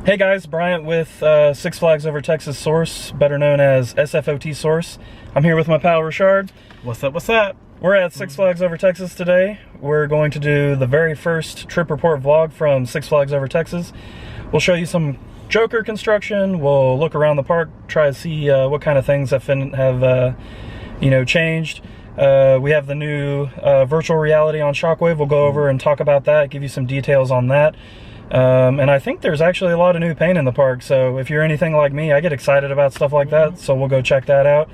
Hey guys, Bryant with Six Flags Over Texas Source, better known as SFOT Source. I'm here with my pal Richard. What's up, what's up? We're at Six Flags Over Texas today. We're going to do the very first trip report vlog from Six Flags Over Texas. We'll show you some Joker construction, we'll look around the park, try to see what kind of things have changed. We have the new virtual reality on Shockwave. We'll go over and talk about that, give you some details on that. And I think there's actually a lot of new paint in the park, so if you're anything like me, I get excited about stuff like that, so we'll go check that out.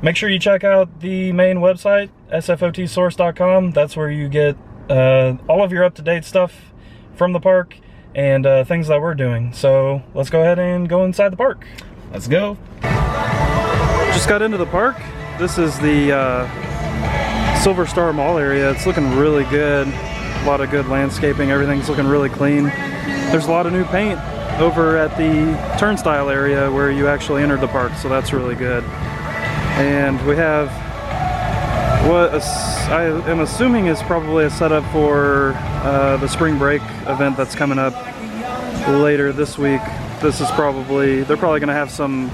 Make sure you check out the main website, sfotsource.com. That's where you get all of your up-to-date stuff from the park and things that we're doing. So let's go ahead and go inside the park. Let's go. Just got into the park. This is the Silver Star Mall area. It's looking really good. A lot of good landscaping, everything's looking really clean. There's a lot of new paint over at the turnstile area where you actually entered the park, so that's really good. And we have what I am assuming is probably a setup for the spring break event that's coming up later this week. This is probably, they're probably going to have some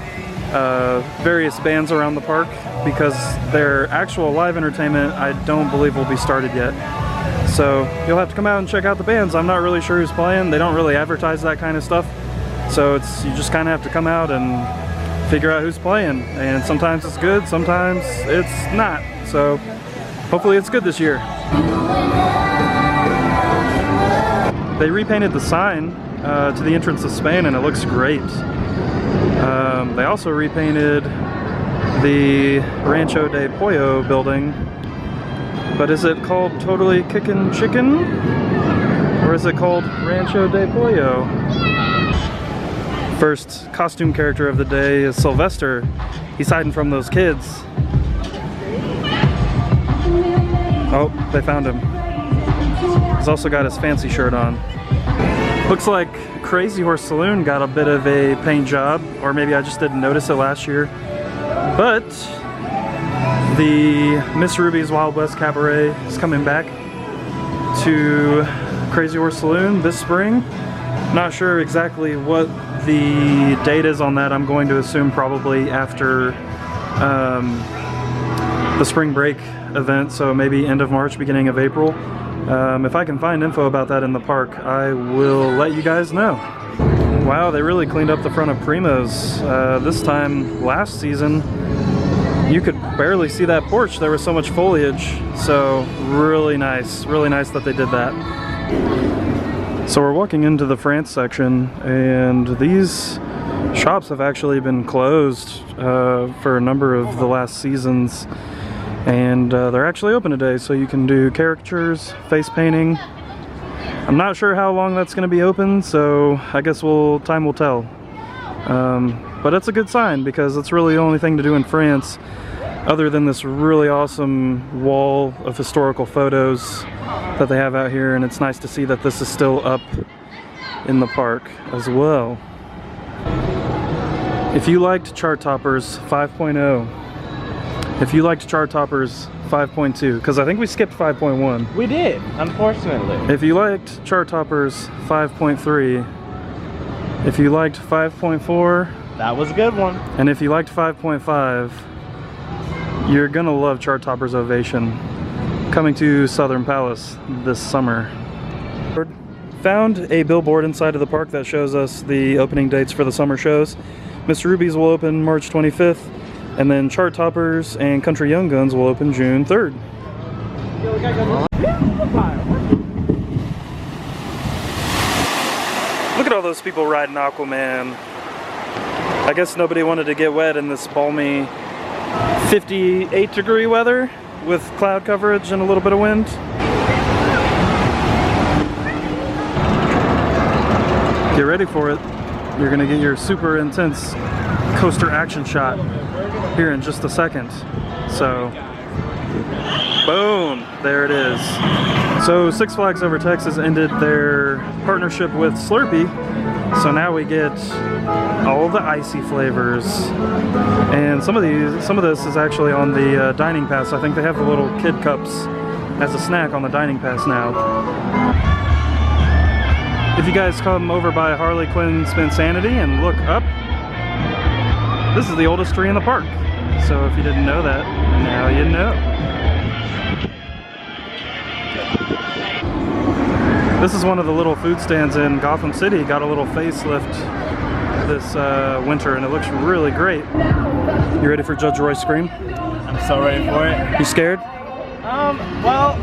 various bands around the park because their actual live entertainment I don't believe will be started yet. So you'll have to come out and check out the bands. I'm not really sure who's playing. They don't really advertise that kind of stuff. So you just kind of have to come out and figure out who's playing. And sometimes it's good, sometimes it's not. So hopefully it's good this year. They repainted the sign to the entrance of Spain and it looks great. They also repainted the Rancho de Pollo building. But is it called Totally Kickin' Chicken? Or is it called Rancho de Pollo? First costume character of the day is Sylvester. He's hiding from those kids. Oh, they found him. He's also got his fancy shirt on. Looks like Crazy Horse Saloon got a bit of a paint job, or maybe I just didn't notice it last year. But the Miss Ruby's Wild West Cabaret is coming back to Crazy Horse Saloon this spring. Not sure exactly what the date is on that. I'm going to assume probably after the spring break event, so maybe end of March, beginning of April. If I can find info about that in the park, I will let you guys know. Wow, they really cleaned up the front of Primo's. This time last season, you could barely see that porch. There was so much foliage. So really nice that they did that. So we're walking into the France section and these shops have actually been closed for a number of the last seasons. And they're actually open today, so you can do caricatures, face painting. I'm not sure how long that's going to be open, so I guess time will tell. But it's a good sign because it's really the only thing to do in France other than this really awesome wall of historical photos that they have out here, and it's nice to see that this is still up in the park as well. If you liked Chart Toppers 5.0, if you liked Chart Toppers 5.2, because I think we skipped 5.1. We did, unfortunately. If you liked Chart Toppers 5.3, if you liked 5.4, that was a good one. And if you liked 5.5, you're gonna love Chart Toppers Ovation, coming to Southern Palace this summer. Found a billboard inside of the park that shows us the opening dates for the summer shows. Miss Ruby's will open March 25th, and then Chart Toppers and Country Young Guns will open June 3rd. Look at all those people riding Aquaman. I guess nobody wanted to get wet in this balmy 58-degree weather with cloud coverage and a little bit of wind. Get ready for it. You're gonna get your super intense coaster action shot here in just a second. So, boom, there it is. So Six Flags Over Texas ended their partnership with Slurpee, so now we get all the icy flavors. And some of this is actually on the dining pass. I think they have the little kid cups as a snack on the dining pass now. If you guys come over by Harley Quinn's Spinsanity and look up, this is the oldest tree in the park. So if you didn't know that, now you know. This is one of the little food stands in Gotham City. Got a little facelift this winter and it looks really great. You ready for Judge Roy's Scream? I'm so ready for it. You scared? Well,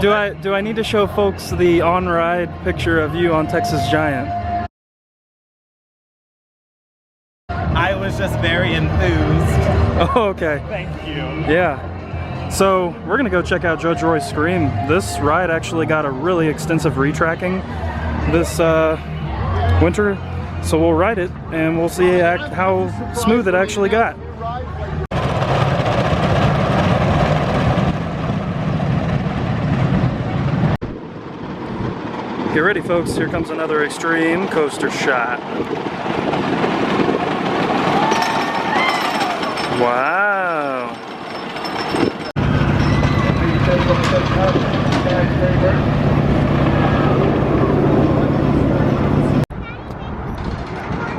do I need to show folks the on-ride picture of you on Texas Giant? I was just very enthused. Oh, okay. Thank you. Yeah. So we're gonna go check out Judge Roy's Scream. This ride actually got a really extensive retracking this winter. So we'll ride it and we'll see how smooth it actually got. Get ready folks, here comes another extreme coaster shot. Wow.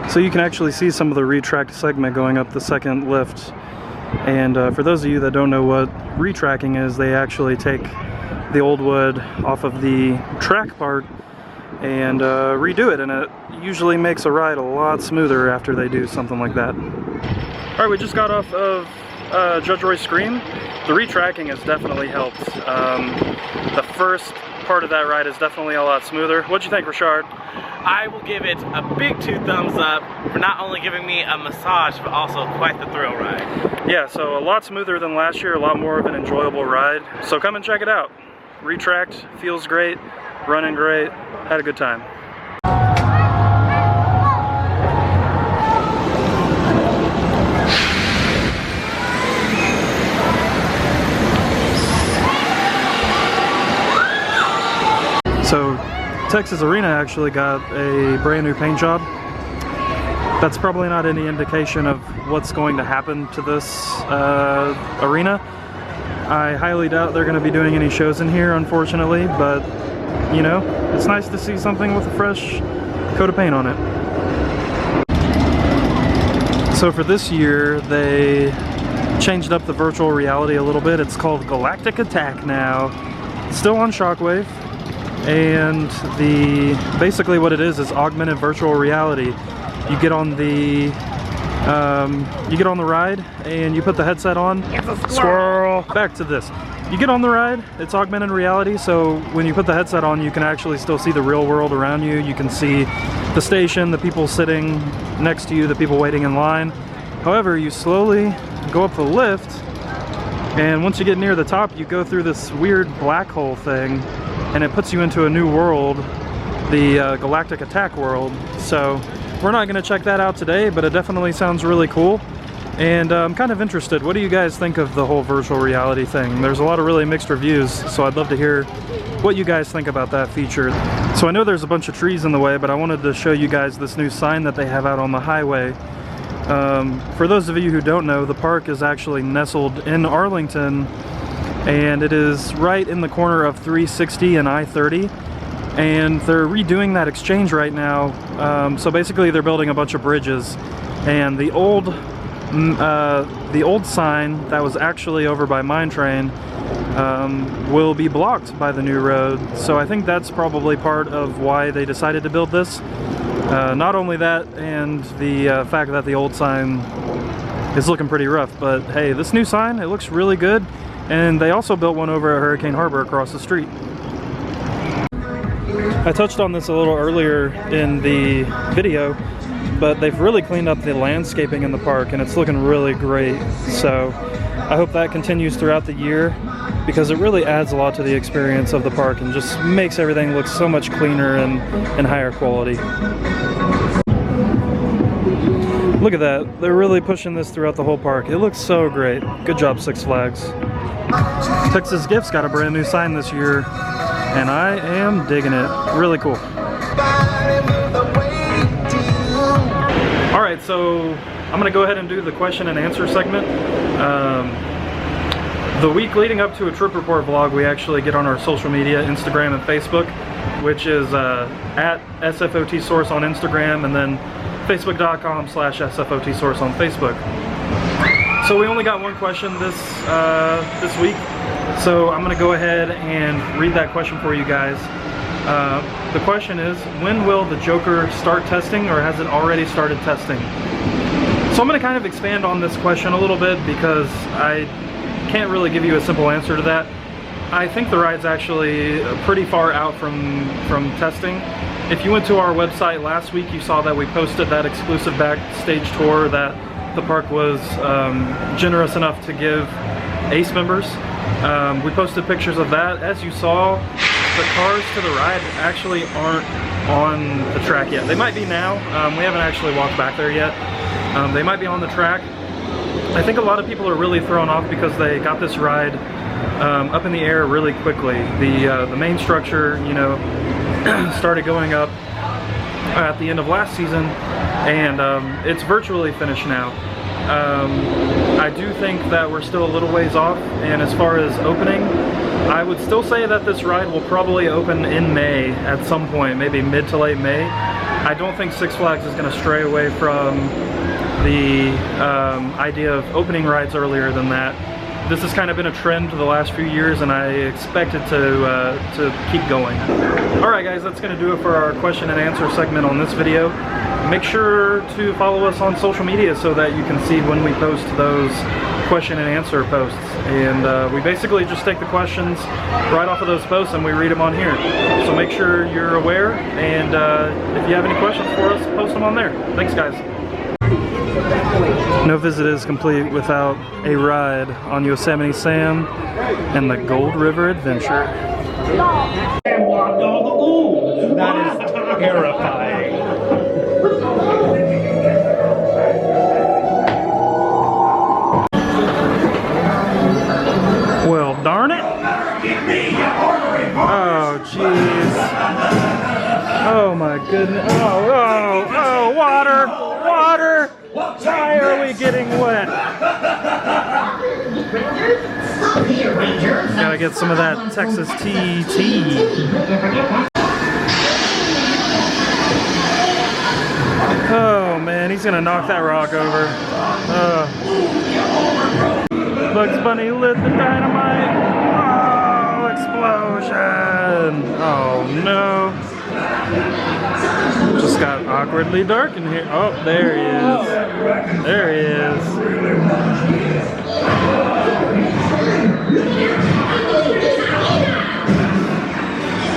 So you can actually see some of the retract segment going up the second lift. And for those of you that don't know what retracking is, they actually take the old wood off of the track part and redo it, and it usually makes a ride a lot smoother after they do something like that. Alright, we just got off of Judge Roy's Scream. The retracking has definitely helped. The first part of that ride is definitely a lot smoother. What'd you think, Richard? I will give it a big 2 thumbs up for not only giving me a massage, but also quite the thrill ride. Yeah, so a lot smoother than last year, a lot more of an enjoyable ride. So come and check it out. Retract, feels great, running great, had a good time. So Texas Arena actually got a brand new paint job. That's probably not any indication of what's going to happen to this arena. I highly doubt they're going to be doing any shows in here, unfortunately, but you know, it's nice to see something with a fresh coat of paint on it. So for this year, they changed up the virtual reality a little bit. It's called Galactic Attack now. It's still on Shockwave, and basically what it is augmented virtual reality. You get on the ride and you put the headset on. It's a Squirrel. Back to this. You get on the ride, it's augmented reality, so when you put the headset on, you can actually still see the real world around you. You can see the station, the people sitting next to you, the people waiting in line. However, you slowly go up the lift, and once you get near the top, you go through this weird black hole thing, and it puts you into a new world, the Galactic Attack world. So we're not going to check that out today, but it definitely sounds really cool. And I'm kind of interested. What do you guys think of the whole virtual reality thing? There's a lot of really mixed reviews, so I'd love to hear what you guys think about that feature. So I know there's a bunch of trees in the way, but I wanted to show you guys this new sign that they have out on the highway. For those of you who don't know, the park is actually nestled in Arlington, and it is right in the corner of 360 and I-30. And they're redoing that exchange right now. So basically they're building a bunch of bridges, and the old sign that was actually over by Mine Train will be blocked by the new road. So I think that's probably part of why they decided to build this. Not only that, and the fact that the old sign is looking pretty rough, but hey, this new sign, it looks really good. And they also built one over at Hurricane Harbor across the street. I touched on this a little earlier in the video, but they've really cleaned up the landscaping in the park and it's looking really great. So I hope that continues throughout the year, because it really adds a lot to the experience of the park and just makes everything look so much cleaner and higher quality. Look at that, they're really pushing this throughout the whole park. It looks so great. Good job, Six Flags. Texas Gifts got a brand new sign this year, and I am digging it. Really cool. Alright, so I'm going to go ahead and do the question and answer segment. The week leading up to a trip report vlog, we actually get on our social media, Instagram and Facebook. which is at SFOT Source on Instagram, and then facebook.com/SFOT Source on Facebook. So we only got one question this week, so I'm gonna go ahead and read that question for you guys. The question is, when will the Joker start testing, or has it already started testing? So I'm gonna kind of expand on this question a little bit because I can't really give you a simple answer to that. I think the ride's actually pretty far out from testing. If you went to our website last week, you saw that we posted that exclusive backstage tour that the park was generous enough to give ACE members. We posted pictures of that. As you saw, the cars to the ride actually aren't on the track yet. They might be now. We haven't actually walked back there yet. They might be on the track. I think a lot of people are really thrown off because they got this ride up in the air really quickly. The main structure, you know, started going up at the end of last season, and it's virtually finished now. I do think that we're still a little ways off, and as far as opening, I would still say that this ride will probably open in May at some point, maybe mid to late May. I don't think Six Flags is going to stray away from the idea of opening rides earlier than that. This has kind of been a trend for the last few years, and I expect it to keep going. Alright guys, that's going to do it for our question and answer segment on this video. Make sure to follow us on social media so that you can see when we post those question and answer posts. And we basically just take the questions right off of those posts and we read them on here. So make sure you're aware, and if you have any questions for us, post them on there. Thanks guys. No visit is complete without a ride on Yosemite Sam and the Gold River Adventure. That is terrifying. Well, darn it. Oh, jeez. Oh my goodness. Oh, water, water. Why are we getting wet? Gotta get some of that Texas tea. Oh man, he's gonna knock that rock over. Bugs Bunny lit the dynamite. Oh, explosion! Oh no. Just got awkwardly dark in here. Oh, there he is. There he is.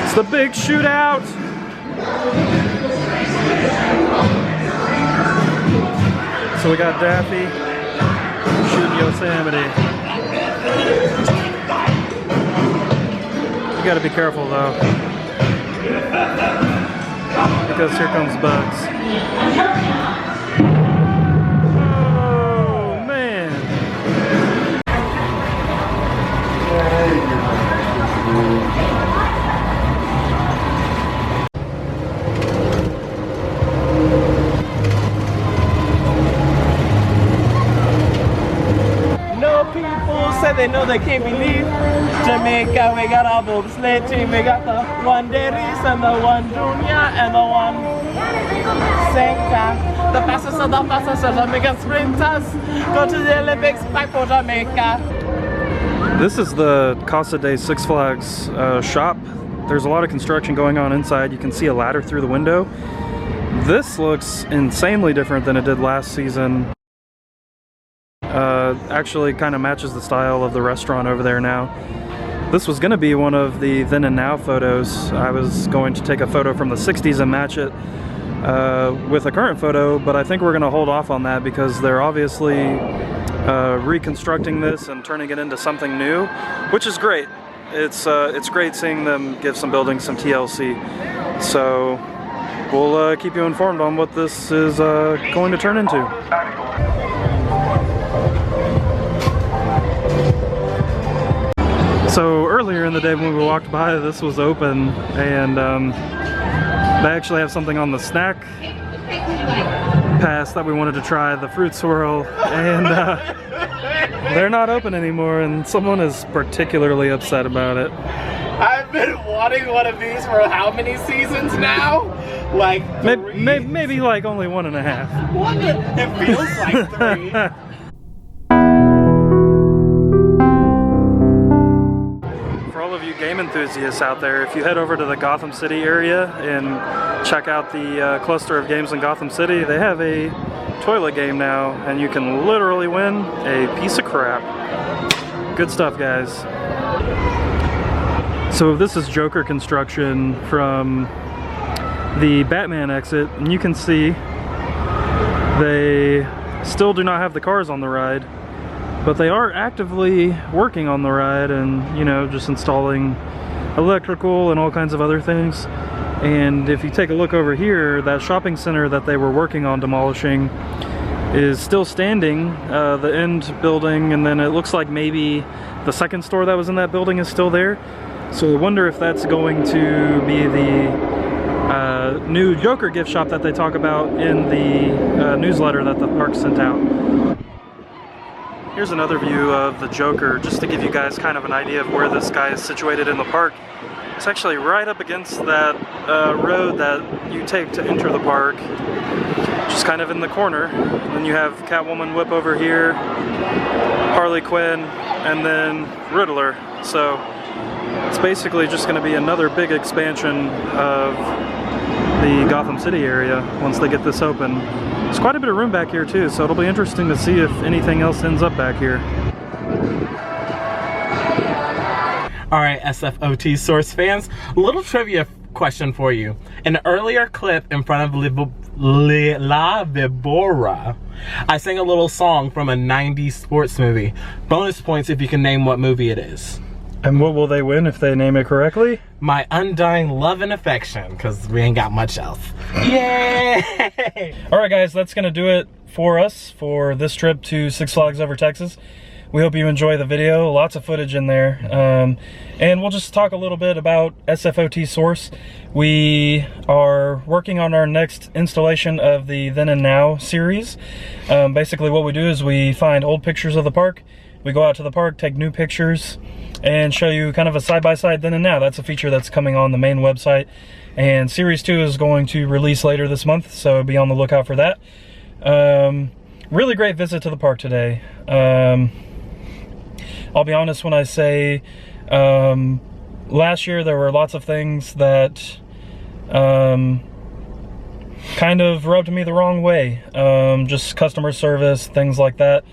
It's the big shootout. So we got Daffy shooting Yosemite. You gotta be careful though, because here comes Bugs. Oh man. No people say they know they can't believe Jamaica. We got our bobsleigh team. We got the one Darius and the one Junior and the one Senka. The fastest of Jamaican sprinters go to the Olympics back for Jamaica. This is the Casa de Six Flags shop. There's a lot of construction going on inside. You can see a ladder through the window. This looks insanely different than it did last season. Actually kind of matches the style of the restaurant over there now. This was going to be one of the then and now photos. I was going to take a photo from the 60s and match it with a current photo, but I think we're going to hold off on that because they're obviously reconstructing this and turning it into something new, which is great. It's great seeing them give some buildings some TLC. So we'll keep you informed on what this is going to turn into. So earlier in the day when we walked by, this was open, and they actually have something on the snack pass that we wanted to try, the fruit swirl, and they're not open anymore, and someone is particularly upset about it. I'm I've been wanting one of these for how many seasons now? Like maybe like only 1.5. What? It feels like 3. For all of you game enthusiasts out there, if you head over to the Gotham City area and check out the cluster of games in Gotham City, they have a toilet game now, and you can literally win a piece of crap. Good stuff, guys. So this is Joker construction from the Batman exit, and you can see they still do not have the cars on the ride, but they are actively working on the ride and, you know, just installing electrical and all kinds of other things. And if you take a look over here, that shopping center that they were working on demolishing is still standing, the end building, and then it looks like maybe the second store that was in that building is still there. So I wonder if that's going to be the new Joker gift shop that they talk about in the newsletter that the park sent out. Here's another view of the Joker, just to give you guys kind of an idea of where this guy is situated in the park. It's actually right up against that road that you take to enter the park, just kind of in the corner. Then you have Catwoman whip over here, Harley Quinn, and then Riddler. So it's basically just going to be another big expansion of the Gotham City area once they get this open. There's quite a bit of room back here too, so it'll be interesting to see if anything else ends up back here. Alright, SFOT Source fans, a little trivia question for you. In an earlier clip in front of La Vibora, I sang a little song from a 90s sports movie. Bonus points if you can name what movie it is. And what will they win if they name it correctly? My Undying Love and Affection, because we ain't got much else. Yay! Alright guys, that's going to do it for us for this trip to Six Flags Over Texas. We hope you enjoy the video, lots of footage in there. And we'll just talk a little bit about SFOT Source. We are working on our next installation of the Then and Now series. Basically what we do is we find old pictures of the park, we go out to the park, take new pictures, and show you kind of a side-by-side then and now. That's a feature that's coming on the main website. And Series 2 is going to release later this month, so be on the lookout for that. Really great visit to the park today. I'll be honest when I say last year there were lots of things that kind of rubbed me the wrong way. Just customer service, things like that.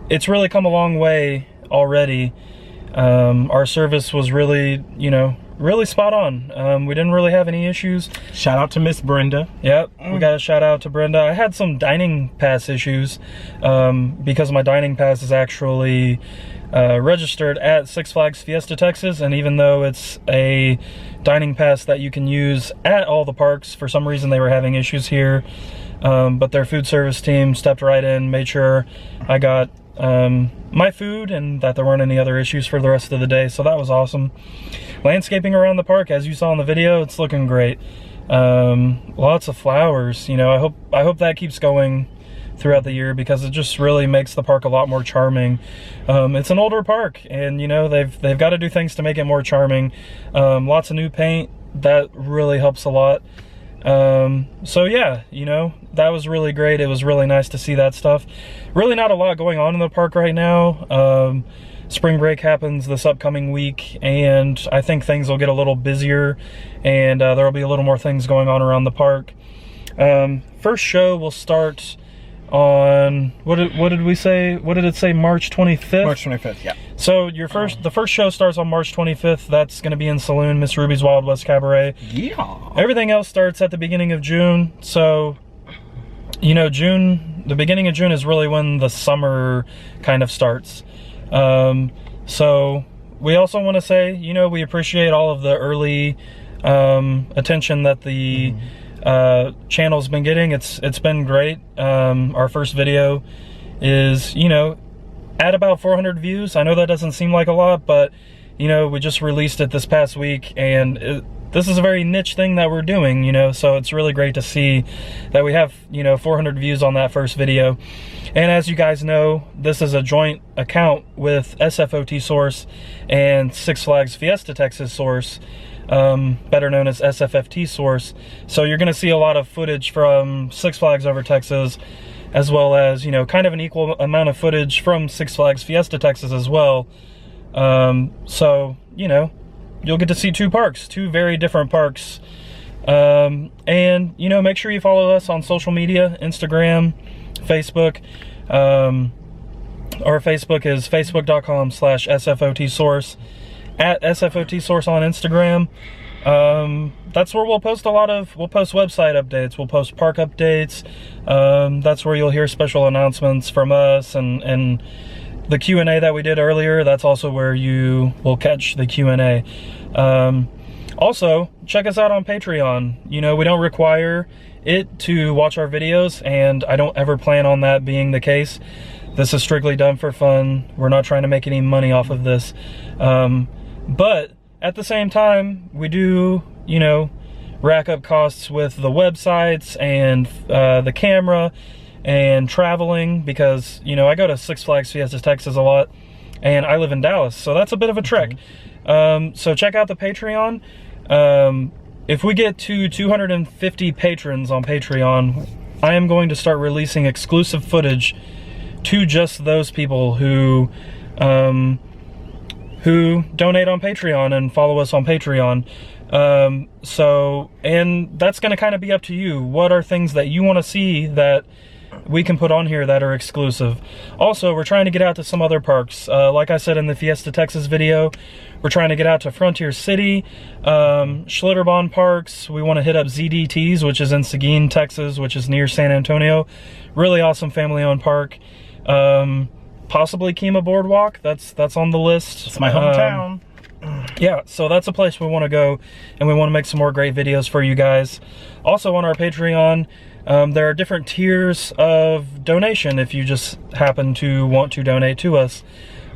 It's really come a long way already. Our service was really, you know, really spot on. We didn't really have any issues. Shout out to Miss Brenda. Yep, we got a shout out to Brenda. I had some dining pass issues because my dining pass is actually registered at Six Flags Fiesta Texas, and even though it's a dining pass that you can use at all the parks, for some reason they were having issues here. But their food service team stepped right in, made sure I got my food and that there weren't any other issues for the rest of the day, so that was awesome. Landscaping around the park, as you saw in the video, it's looking great. Lots of flowers, you know. I hope that keeps going throughout the year because it just really makes the park a lot more charming. It's an older park, and you know they've got to do things to make it more charming. Lots of new paint, that really helps a lot. So yeah, you know, that was really great. It was really nice to see that stuff. Really not a lot going on in the park right now. Spring break happens this upcoming week, and I think things will get a little busier, and there will be a little more things going on around the park. First show will start on, what did we say? What did it say? March 25th? March 25th, yeah. So the first show starts on March 25th. That's going to be in Saloon, Miss Ruby's Wild West Cabaret. Yeah. Everything else starts at the beginning of June. So, you know, the beginning of June is really when the summer kind of starts. So we also want to say, you know, we appreciate all of the early attention that the channel's been getting. It's been great. Our first video is, you know, at about 400 views. I know that doesn't seem like a lot, but you know, we just released it this past week, and this is a very niche thing that we're doing, you know, so it's really great to see that we have, you know, 400 views on that first video. And as you guys know, this is a joint account with SFOT Source and Six Flags Fiesta Texas Source, better known as SFFT Source. So you're gonna see a lot of footage from Six Flags Over Texas, as well as, you know, kind of an equal amount of footage from Six Flags Fiesta Texas as well. So, you know, you'll get to see two parks, two very different parks. And, you know, make sure you follow us on social media, Instagram, Facebook. Our Facebook is facebook.com/SFOTsource, at SFOTsource on Instagram. That's where we'll post we'll post website updates, we'll post park updates. That's where you'll hear special announcements from us, and the Q&A that we did earlier, that's also where you will catch the Q&A. Also, check us out on Patreon. You know, we don't require it to watch our videos, and I don't ever plan on that being the case. This is strictly done for fun. We're not trying to make any money off of this. But at the same time, we do, you know, rack up costs with the websites and the camera and traveling, because, you know, I go to Six Flags Fiesta Texas a lot, and I live in Dallas, so that's a bit of a trek. So check out the Patreon. If we get to 250 patrons on Patreon, I am going to start releasing exclusive footage to just those people who donate on Patreon and follow us on Patreon. So, and that's going to kind of be up to you. What are things that you want to see that we can put on here that are exclusive? Also, we're trying to get out to some other parks. Like I said in the Fiesta Texas video, we're trying to get out to Frontier City, Schlitterbahn Parks. We want to hit up ZDT's, which is in Seguin, Texas, which is near San Antonio. Really awesome family-owned park. Possibly Kima Boardwalk. That's on the list. It's my hometown. Yeah, so that's a place we want to go, and we want to make some more great videos for you guys. Also on our Patreon, there are different tiers of donation if you just happen to want to donate to us.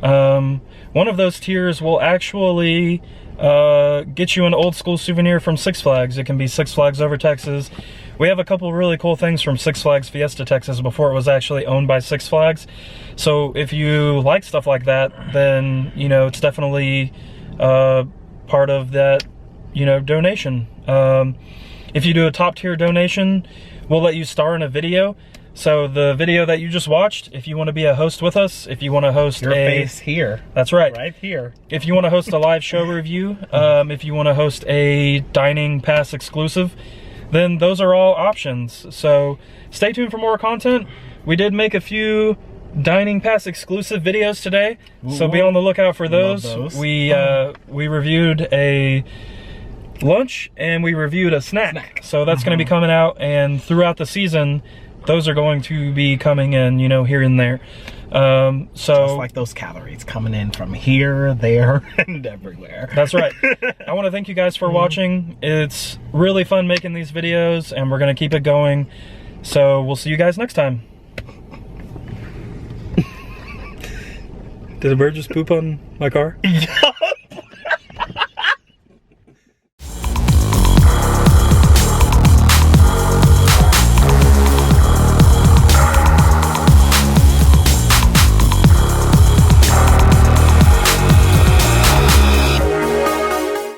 One of those tiers will actually get you an old school souvenir from Six Flags. It can be Six Flags Over Texas. We have a couple really cool things from Six Flags Fiesta Texas before it was actually owned by Six Flags. So if you like stuff like that, then, you know, it's definitely part of that, you know, donation. If you do a top tier donation, we'll let you star in a video. So the video that you just watched, if you want to be a host with us, if you want to host Your face here. That's right. Right here. If you want to host a live show review, if you want to host a dining pass exclusive, then those are all options. So stay tuned for more content. We did make a few dining pass exclusive videos today, so be on the lookout for those. We reviewed a lunch and we reviewed a snack. So that's going to be coming out, and throughout the season, those are going to be coming in, you know, here and there. So just like those calories coming in from here, there, and everywhere. That's right. I want to thank you guys for watching. It's really fun making these videos, and we're going to keep it going. So we'll see you guys next time. Did a bird just poop on my car?